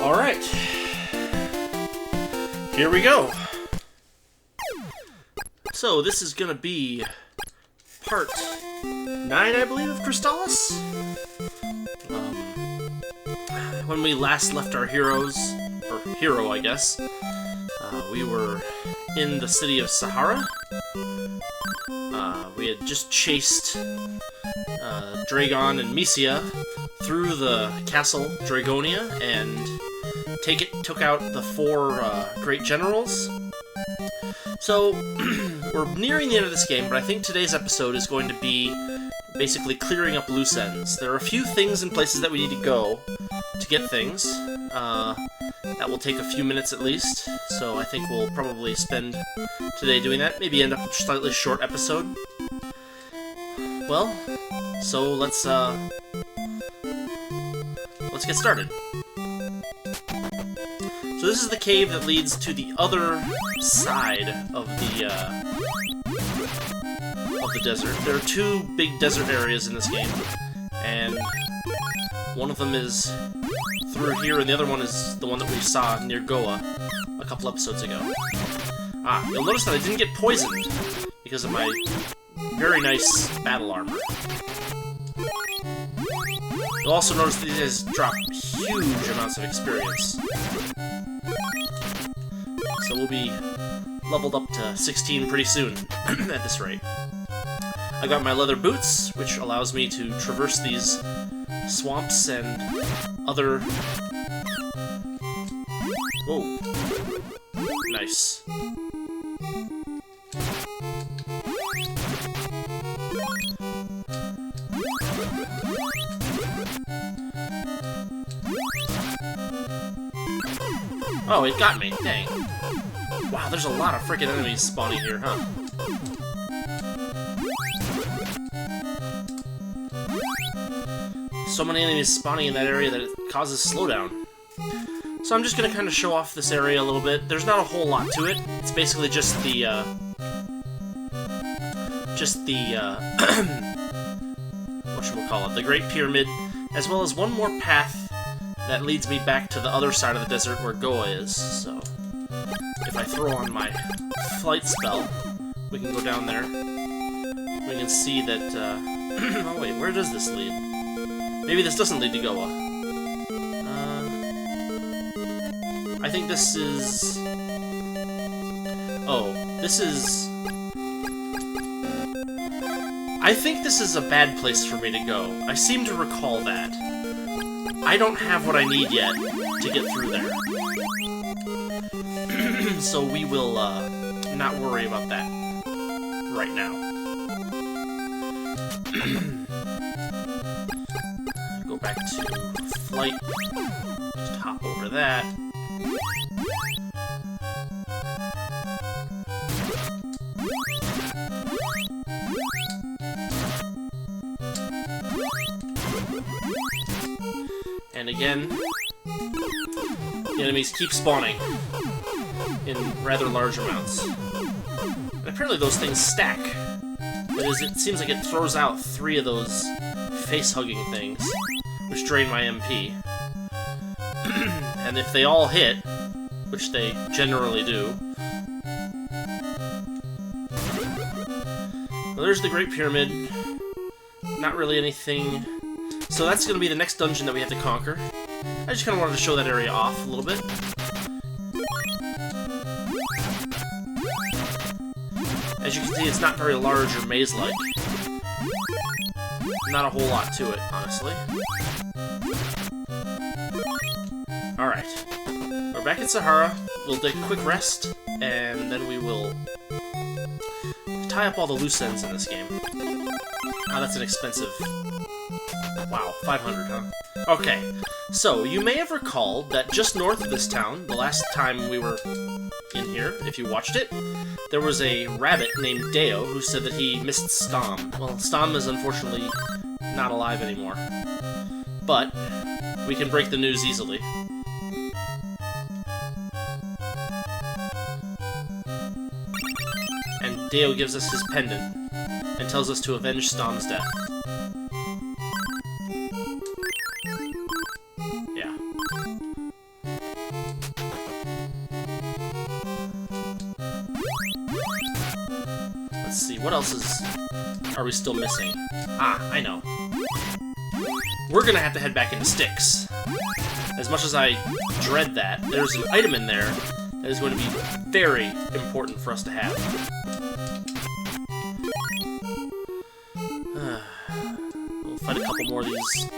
Alright. Here we go. So, this is gonna be part 9, I believe, of Crystalis. When we last left our heroes, or hero, I guess, we were in the city of Sahara. We had just chased Dragon and Mysia through the castle Dragonia and took out the 4 great generals. So, we're nearing the end of this game, but I think today's episode is going to be basically clearing up loose ends. There are a few things and places that we need to go to get things. That will take a few minutes at least, so I think we'll probably spend today doing that. Maybe end up with a slightly short episode. Well, so let's get started. So this is the cave that leads to the other side of the desert. There are 2 big desert areas in this game, and one of them is through here, and the other one is the one that we saw near Goa a couple episodes ago. You'll notice that I didn't get poisoned because of my very nice battle armor. You'll also notice that these guys drop huge amounts of experience. So we'll be leveled up to 16 pretty soon, at this rate. I got my leather boots, which allows me to traverse these swamps and other... Whoa. Nice. Oh, it got me. Dang. Wow, there's a lot of freaking enemies spawning here, huh? So many enemies spawning in that area that it causes slowdown. So I'm just gonna kind of show off this area a little bit. There's not a whole lot to it. It's basically just the, whatchamacallit, the Great Pyramid, as well as one more path that leads me back to the other side of the desert where Goa is. So, if I throw on my flight spell, we can go down there. We can see that, oh wait, where does this lead? Maybe this doesn't lead to Goa. I think this is... Oh, this is... I think this is a bad place for me to go. I seem to recall that. I don't have what I need yet to get through there. So we will not worry about that right now. Go back to flight. Just hop over that. And again, the enemies keep spawning in rather large amounts. And apparently those things stack. That is, it seems like it throws out 3 of those face-hugging things, which drain my MP. And if they all hit, which they generally do... Well, there's the Great Pyramid. Not really anything... So that's going to be the next dungeon that we have to conquer. I just kind of wanted to show that area off a little bit. As you can see, it's not very large or maze-like. Not a whole lot to it, honestly. Alright. We're back in Sahara. We'll take a quick rest, and then we will tie up all the loose ends in this game. Ah, that's an expensive... Wow, 500, huh? Okay, so you may have recalled that just north of this town, the last time we were in here, if you watched it, there was a rabbit named Deo who said that he missed Stom. Well, Stom is unfortunately not alive anymore. But we can break the news easily. And Deo gives us his pendant and tells us to avenge Stom's death. Yeah. what else are we still missing? Ah, I know. We're gonna have to head back into Styx. As much as I dread that, there's an item in there that is going to be very important for us to have. We'll fight a couple more of these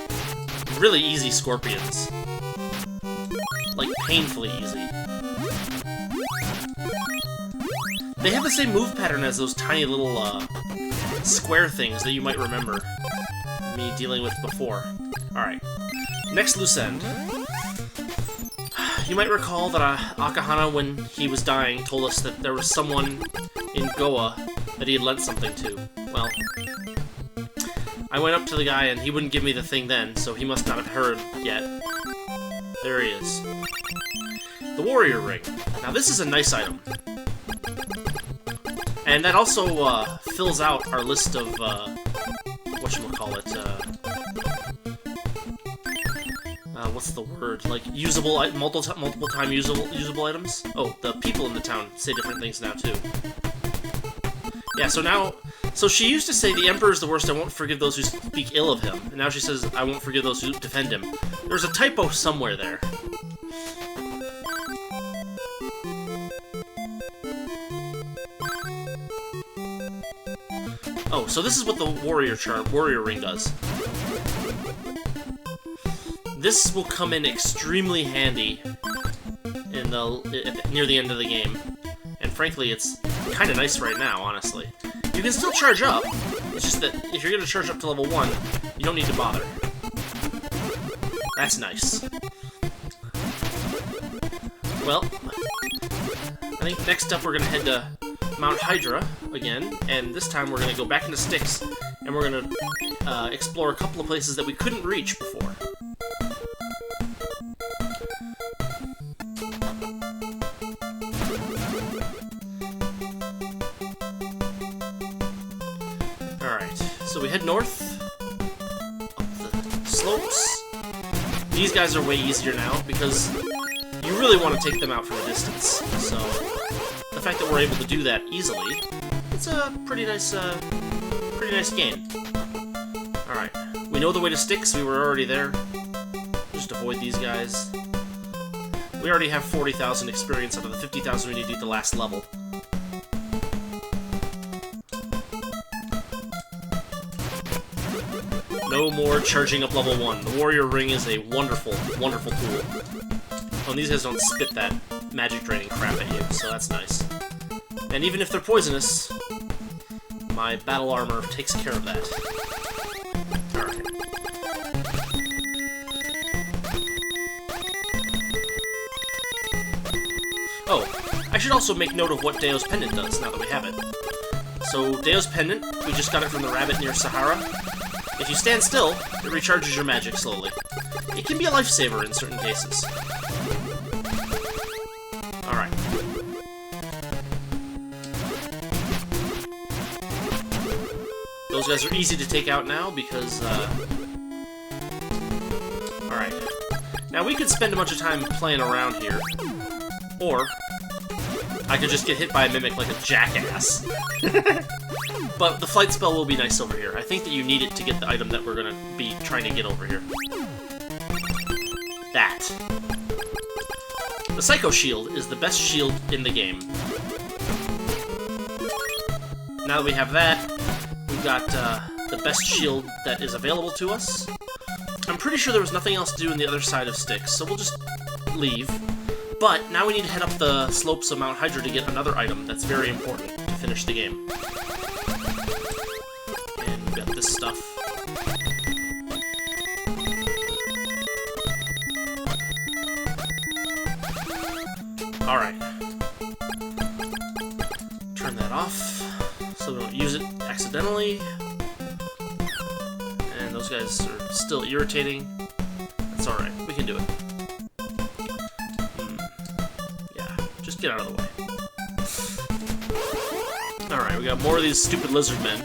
really easy scorpions. Like, painfully easy. They have the same move pattern as those tiny little square things that you might remember me dealing with before. Alright, next loose end. You might recall that Akahana, when he was dying, told us that there was someone in Goa that he had lent something to. Well, I went up to the guy and he wouldn't give me the thing then, so he must not have heard yet. There he is. The Warrior Ring. Now this is a nice item. And that also fills out our list of, whatchamacallit, what's the word? Like, usable, multiple time usable items? Oh, the people in the town say different things now, too. Yeah, so she used to say, the Emperor is the worst, I won't forgive those who speak ill of him. And now she says, I won't forgive those who defend him. There's a typo somewhere there. Oh, so this is what the Warrior Ring does. This will come in extremely handy in near the end of the game. And frankly, it's kind of nice right now, honestly. You can still charge up, it's just that if you're going to charge up to level 1, you don't need to bother. That's nice. Well, I think next up we're going to head to Mount Hydra again, and this time we're going to go back into Styx, and we're going to explore a couple of places that we couldn't reach before. Alright, so we head north, up the slopes. These guys are way easier now, because you really want to take them out from a distance, so the fact that we're able to do that easily, it's a pretty nice gain. Alright, we know the way to Styx, we were already there. Just avoid these guys. We already have 40,000 experience out of the 50,000 we need to get the last level. No more charging up level 1. The Warrior Ring is a wonderful, wonderful tool. Oh, and these guys don't spit that magic draining crap at you, so that's nice. And even if they're poisonous, my battle armor takes care of that. Alright. Oh, I should also make note of what Deo's Pendant does, now that we have it. So, Deo's Pendant, we just got it from the rabbit near Sahara. If you stand still, it recharges your magic slowly. It can be a lifesaver in certain cases. Alright. Those guys are easy to take out now because, Alright. Now we could spend a bunch of time playing around here. Or I could just get hit by a mimic like a jackass. But the flight spell will be nice over here. I think that you need it to get the item that we're gonna be trying to get over here. That. The Psycho Shield is the best shield in the game. Now that we have that, we've got the best shield that is available to us. I'm pretty sure there was nothing else to do on the other side of Styx, so we'll just leave. But now we need to head up the slopes of Mount Hydra to get another item that's very important to finish the game. And we've got this stuff. Alright. Turn that off so we don't use it accidentally. And those guys are still irritating. That's alright, we can do it. Just get out of the way. Alright, we got more of these stupid lizard men.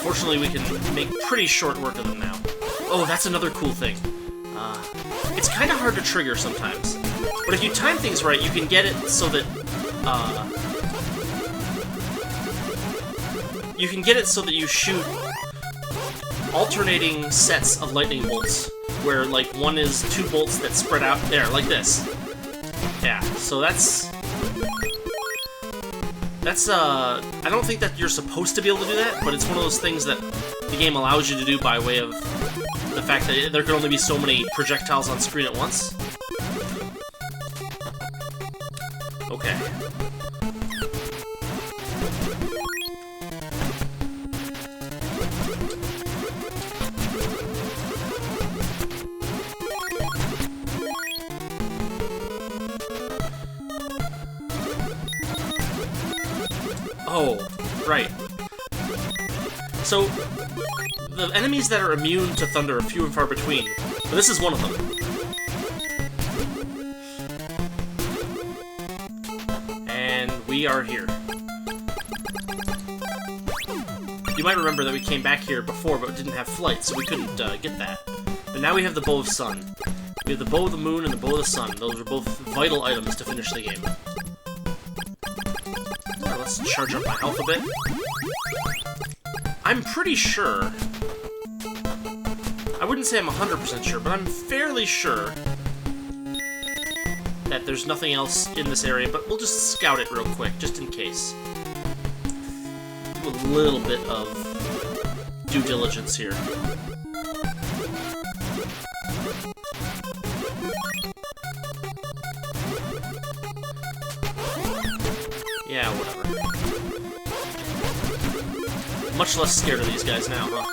Fortunately, we can make pretty short work of them now. Oh, that's another cool thing. It's kind of hard to trigger sometimes. But if you time things right, you can get it so that, you can get it so that you shoot alternating sets of lightning bolts, where, like, one is 2 bolts that spread out there, like this. Yeah, so that's, I don't think that you're supposed to be able to do that, but it's one of those things that the game allows you to do by way of the fact that there can only be so many projectiles on screen at once. Okay. Oh, right. So, the enemies that are immune to thunder are few and far between, but this is one of them. And we are here. You might remember that we came back here before, but didn't have flight, so we couldn't get that. But now we have the Bow of Sun. We have the Bow of the Moon and the Bow of the Sun. Those are both vital items to finish the game. Let's charge up my health a bit. I'm pretty sure... I wouldn't say I'm 100% sure, but I'm fairly sure that there's nothing else in this area, but we'll just scout it real quick, just in case. Do a little bit of due diligence here. Yeah, whatever. Much less scared of these guys now, huh?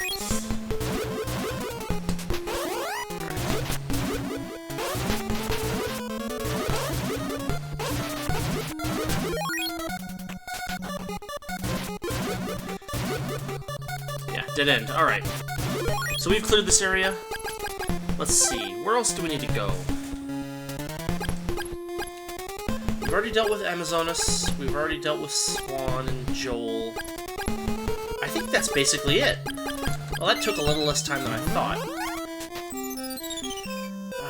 Yeah, dead end. Alright. So we've cleared this area. Let's see. Where else do we need to go? We've already dealt with Amazonas. We've already dealt with Swan and Joel. I think that's basically it. Well, that took a little less time than I thought.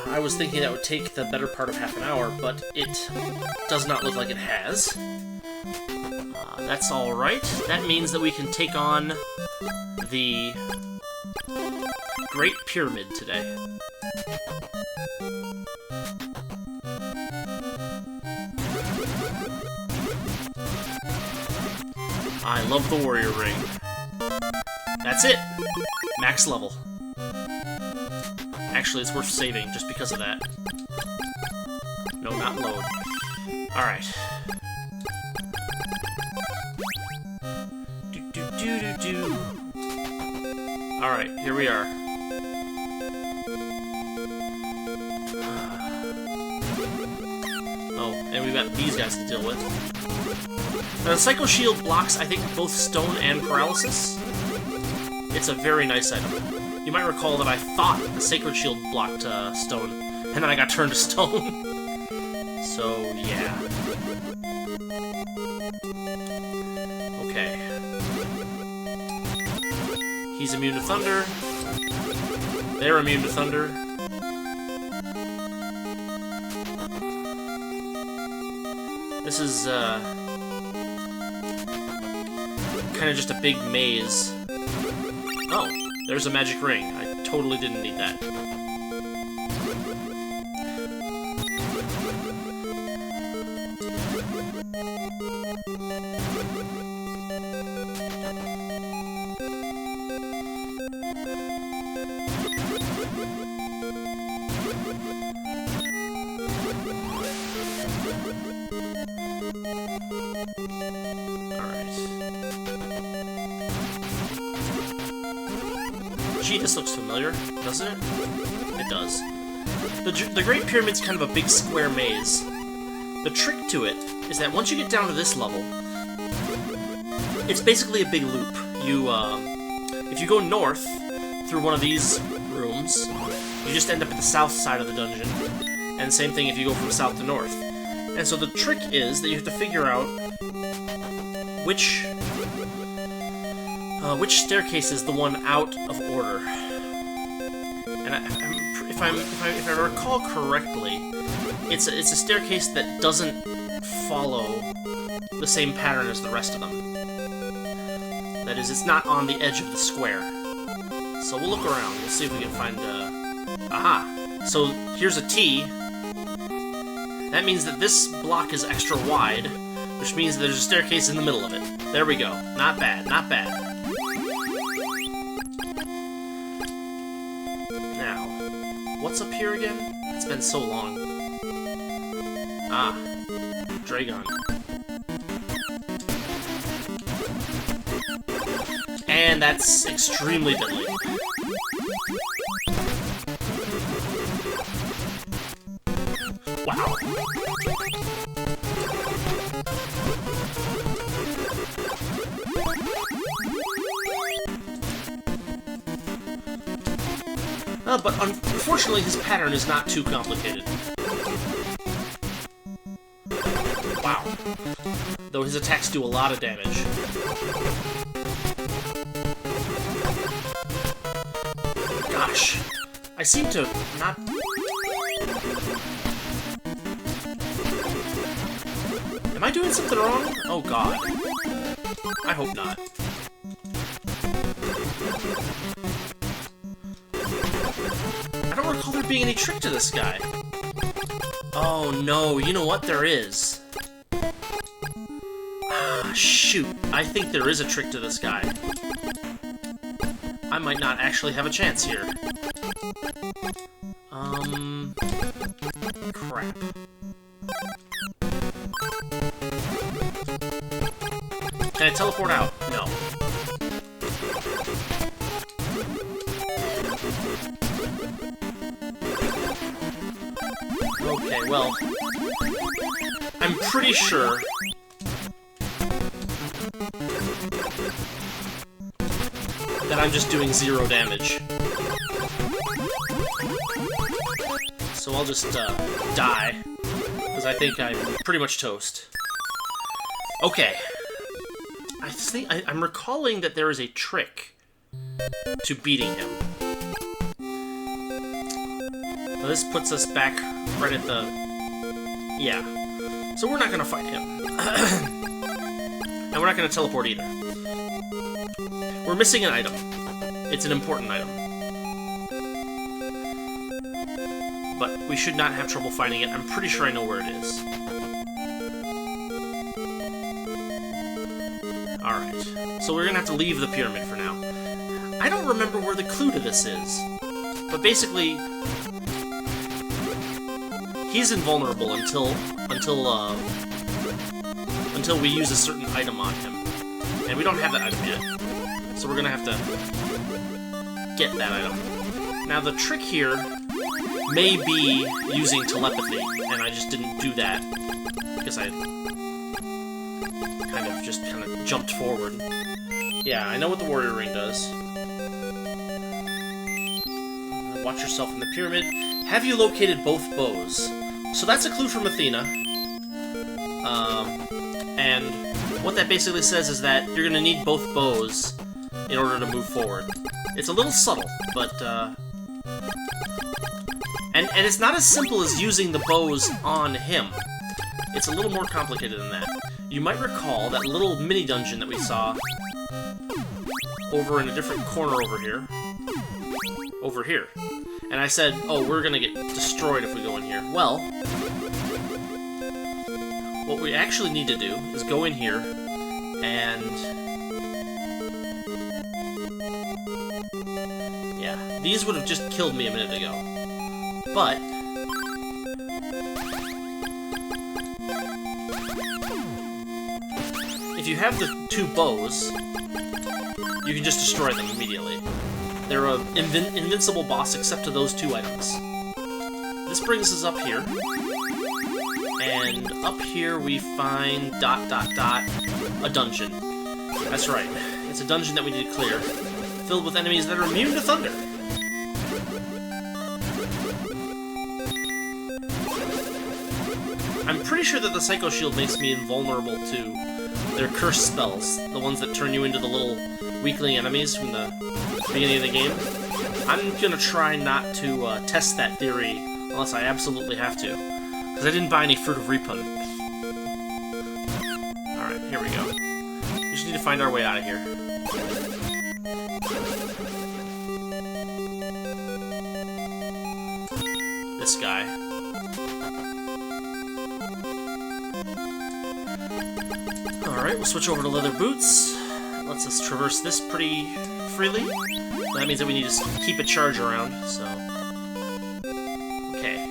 I was thinking that would take the better part of half an hour, but it does not look like it has. That's alright. That means that we can take on the Great Pyramid today. I love the Warrior Ring. That's it! Max level. Actually, it's worth saving just because of that. No, not load. Alright. Do-do-do-do-do. Alright, here we are. Oh, and we've got these guys to deal with. Now, the Psycho Shield blocks, I think, both stone and paralysis. It's a very nice item. You might recall that I thought the Sacred Shield blocked stone, and then I got turned to stone. So, yeah. Okay. He's immune to thunder. They're immune to thunder. This is, kind of just a big maze. Oh, there's a magic ring. I totally didn't need that. Gee, this looks familiar, doesn't it? It does. The Great Pyramid's kind of a big square maze. The trick to it is that once you get down to this level, it's basically a big loop. You, if you go north through one of these rooms, you just end up at the south side of the dungeon. And same thing if you go from south to north. And so the trick is that you have to figure out which staircase is the one out of order. And if I recall correctly, it's a staircase that doesn't follow the same pattern as the rest of them. That is, it's not on the edge of the square. So we'll look around. We'll see if we can find... Aha! So here's a T. That means that this block is extra wide, which means there's a staircase in the middle of it. There we go. Not bad, not bad. Now, what's up here again? It's been so long. Ah, Dragon. And that's extremely deadly. Wow. But unfortunately, his pattern is not too complicated. Wow. Though his attacks do a lot of damage. Gosh. I seem to not... Am I doing something wrong? Oh god. I hope not. I don't recall there being any trick to this guy. Oh no, you know what? There is. Ah, shoot. I think there is a trick to this guy. I might not actually have a chance here. Crap. Can I teleport out? No. Okay, well... I'm pretty sure... that I'm just doing 0 damage. So I'll just, die. Because I think I'm pretty much toast. Okay. I'm recalling that there is a trick to beating him. Now this puts us back right at the... Yeah. So we're not gonna fight him. And we're not gonna teleport either. We're missing an item. It's an important item. But we should not have trouble finding it. I'm pretty sure I know where it is. Alright. So we're gonna have to leave the pyramid for now. I don't remember where the clue to this is. But basically... he's invulnerable until we use a certain item on him. And we don't have that item yet. So we're gonna have to get that item. Now the trick here may be using telepathy, and I just didn't do that because I kind of jumped forward. Yeah, I know what the warrior ring does. Watch yourself in the pyramid. Have you located both bows? So that's a clue from Athena. And what that basically says is that you're gonna need both bows in order to move forward. It's a little subtle, but, And it's not as simple as using the bows on him. It's a little more complicated than that. You might recall that little mini-dungeon that we saw over in a different corner over here. Over here. And I said, oh, we're gonna get destroyed if we go in here. Well, what we actually need to do is go in here and... yeah, these would have just killed me a minute ago. But... if you have the 2 bows, you can just destroy them immediately. They're an invincible boss except to those 2 items. This brings us up here. And up here we find... a dungeon. That's right. It's a dungeon that we need to clear, filled with enemies that are immune to thunder. I'm pretty sure that the Psycho Shield makes me invulnerable to their curse spells, the ones that turn you into the little weakling enemies from the beginning of the game. I'm gonna try not to test that theory unless I absolutely have to, because I didn't buy any Fruit of Repun. Alright, here we go. You just need to find our way out of here. This guy. Alright, we'll switch over to leather boots. That lets us traverse this pretty freely. That means that we need to keep a charge around, so... Okay.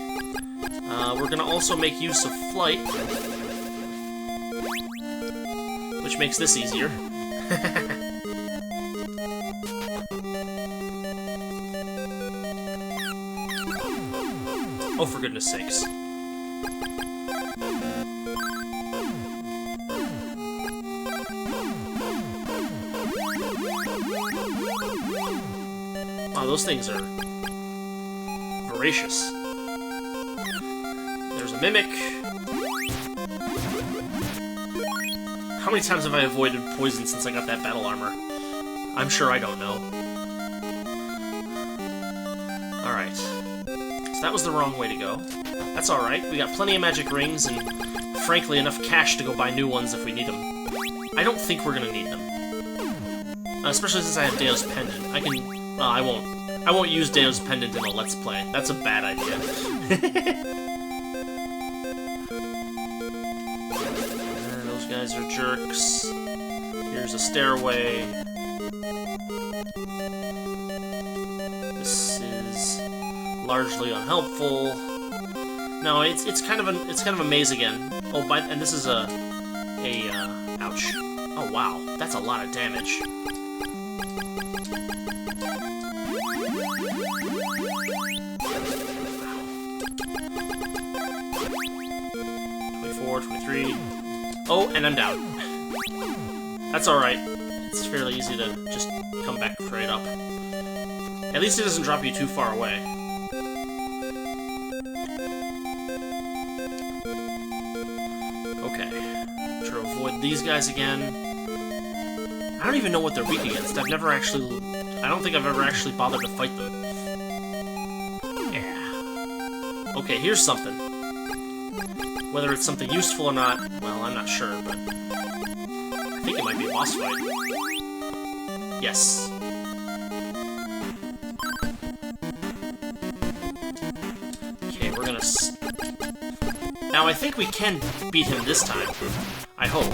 We're gonna also make use of flight. Which makes this easier. Oh, for goodness sakes. Wow, those things are voracious. There's a mimic. How many times have I avoided poison since I got that battle armor? I'm sure I don't know. Alright. So that was the wrong way to go. That's alright. We got plenty of magic rings and, frankly, enough cash to go buy new ones if we need them. I don't think we're gonna need them. Especially since I have Deo's Pendant. I can... Well, I won't use Deo's Pendant in a Let's Play. That's a bad idea. Those guys are jerks. Here's a stairway. This is largely unhelpful. No, it's kind of a maze again. Oh, and this is a ouch. Oh wow, that's a lot of damage. 24, 23. Oh, and I'm down. That's alright. It's fairly easy to just come back straight up. At least it doesn't drop you too far away. Okay. Try to avoid these guys again. I don't even know what they're weak against. I don't think I've ever actually bothered to fight them. Yeah. Okay, here's something. Whether it's something useful or not, well, I'm not sure, but... I think it might be a boss fight. Yes. Okay, we're gonna... Now, I think we can beat him this time. I hope.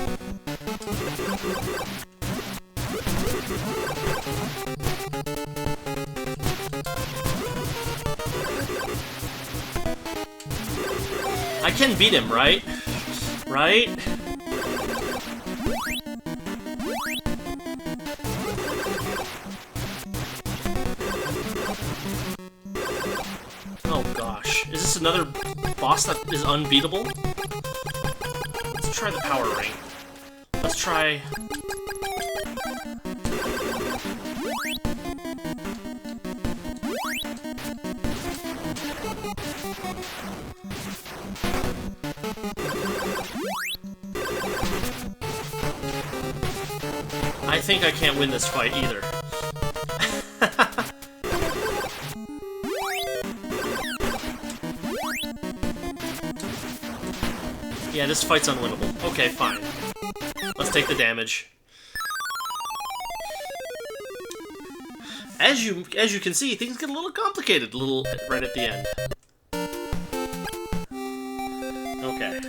I can beat him, right? Right? Oh gosh. Is this another boss that is unbeatable? Let's try the power ring. Let's try... I think I can't win this fight either. Yeah, this fight's unwinnable. Okay, fine. Let's take the damage. As you can see, things get a little complicated right at the end. Okay.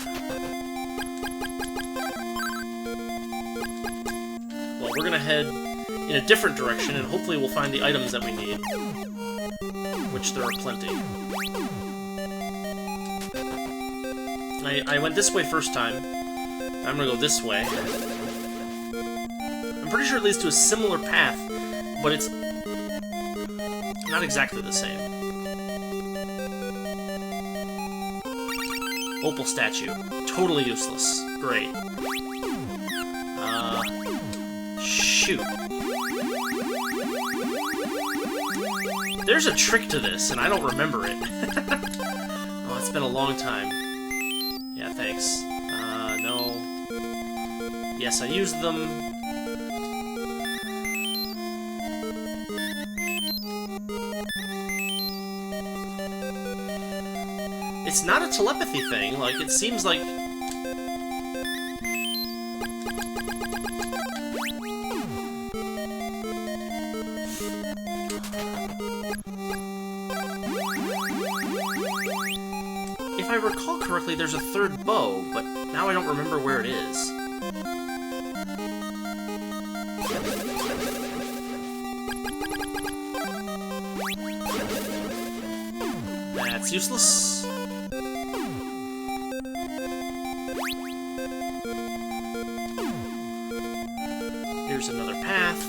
Well, we're gonna head in a different direction, and hopefully we'll find the items that we need. Which there are plenty. I went this way first time. I'm gonna go this way. I'm pretty sure it leads to a similar path, but it's not exactly the same. Opal statue. Totally useless. Great. Shoot. There's a trick to this, and I don't remember it. Oh, it's been a long time. Yeah, thanks. No. Yes, I used them. It's not a telepathy thing, like, it seems like... if I recall correctly, there's a third bow, but now I don't remember where it is. That's useless. Here's another path.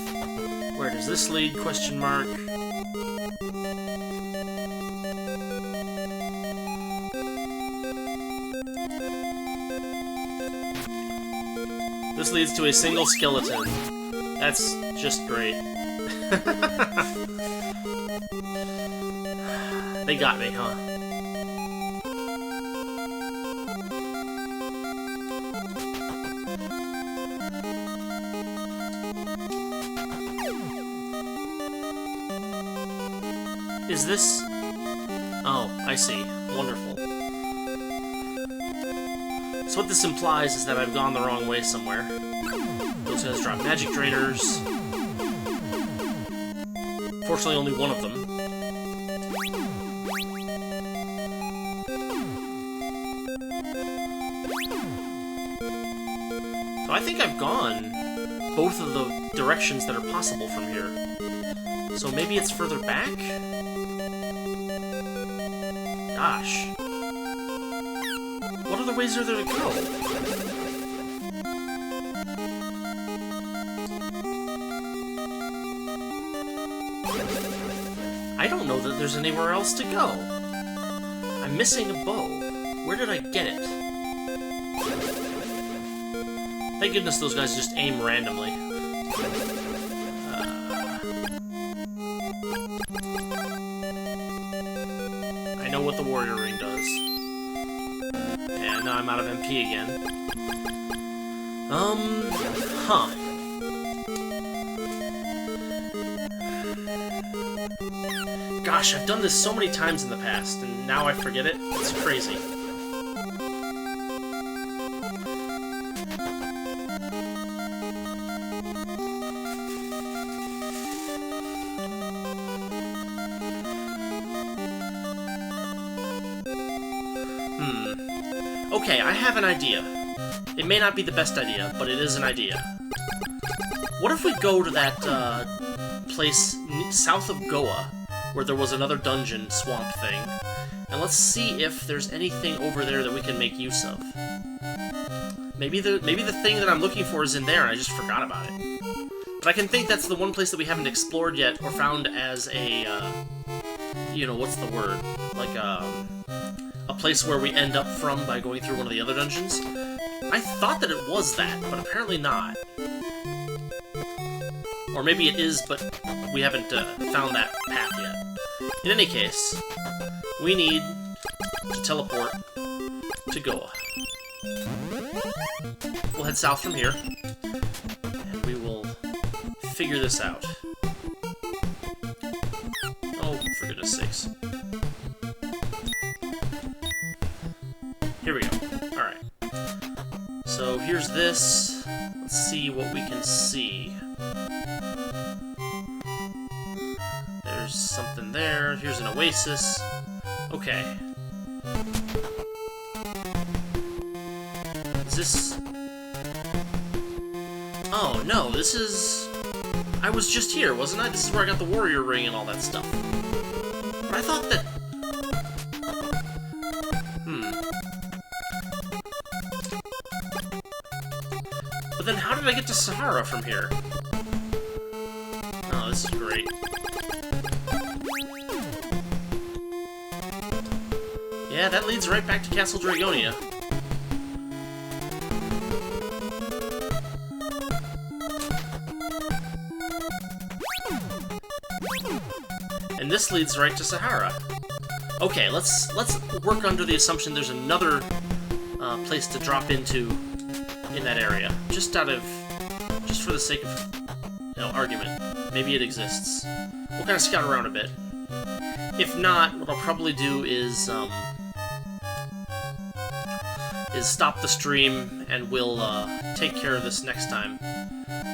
Where does this lead? Question mark. This leads to a single skeleton. That's just great. They got me, huh? Is this... Oh, I see. Wonderful. So what this implies is that I've gone the wrong way somewhere. Those guys drop magic drainers. Fortunately, only one of them. So I think I've gone both of the directions that are possible from here. So maybe it's further back? Gosh. What other ways are there to go? I don't know that there's anywhere else to go. I'm missing a bow. Where did I get it? Thank goodness those guys just aim randomly. I know what the warrior ring does. And now I'm out of MP again. Huh. Gosh, I've done this so many times in the past, and now I forget it. It's crazy. Okay, I have an idea. It may not be the best idea, but it is an idea. What if we go to that, place south of Goa, where there was another dungeon swamp thing, and let's see if there's anything over there that we can make use of. Maybe the thing that I'm looking for is in there and I just forgot about it. But I can think that's the one place that we haven't explored yet or found as a, you know, what's the word? Like, a place where we end up from by going through one of the other dungeons. I thought that it was that, but apparently not. Or maybe it is, but we haven't found that path yet. In any case, we need to teleport to Goa. We'll head south from here, and we will figure this out. Oh, for goodness sakes. Here we go. Alright. So here's this. Let's see what we can see. There's something there. Here's an oasis. Okay. Is this... Oh, no, this is... I was just here, wasn't I? This is where I got the warrior ring and all that stuff. But I thought that... But then how did I get to Sahara from here? Oh, this is great. Yeah, that leads right back to Castle Dragonia. And this leads right to Sahara. Okay, let's work under the assumption there's another place to drop into in that area. Just for the sake of, you know, argument. Maybe it exists. We'll kind of scout around a bit. If not, what I'll probably do is stop the stream, and we'll take care of this next time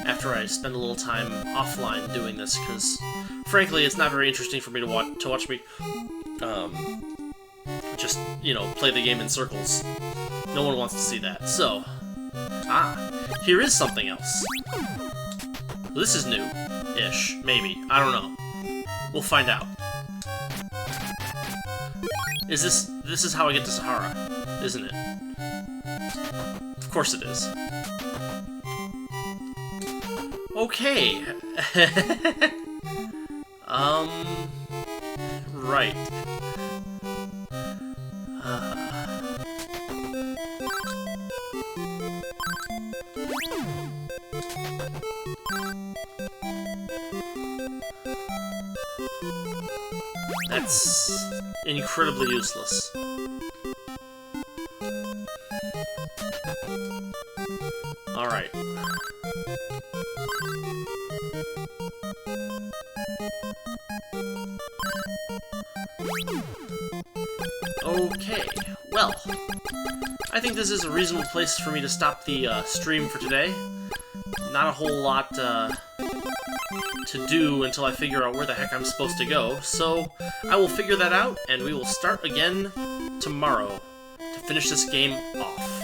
after I spend a little time offline doing this, because frankly, it's not very interesting for me to watch me just, you know, play the game in circles. No one wants to see that. So, here is something else. This is new-ish, maybe. I don't know. We'll find out. This is how I get to Sahara, isn't it? Of course it is. Okay. Right. That's incredibly useless. Alright. Okay, well, I think this is a reasonable place for me to stop the stream for today. Not a whole lot to do until I figure out where the heck I'm supposed to go, so I will figure that out, and we will start again tomorrow to finish this game off.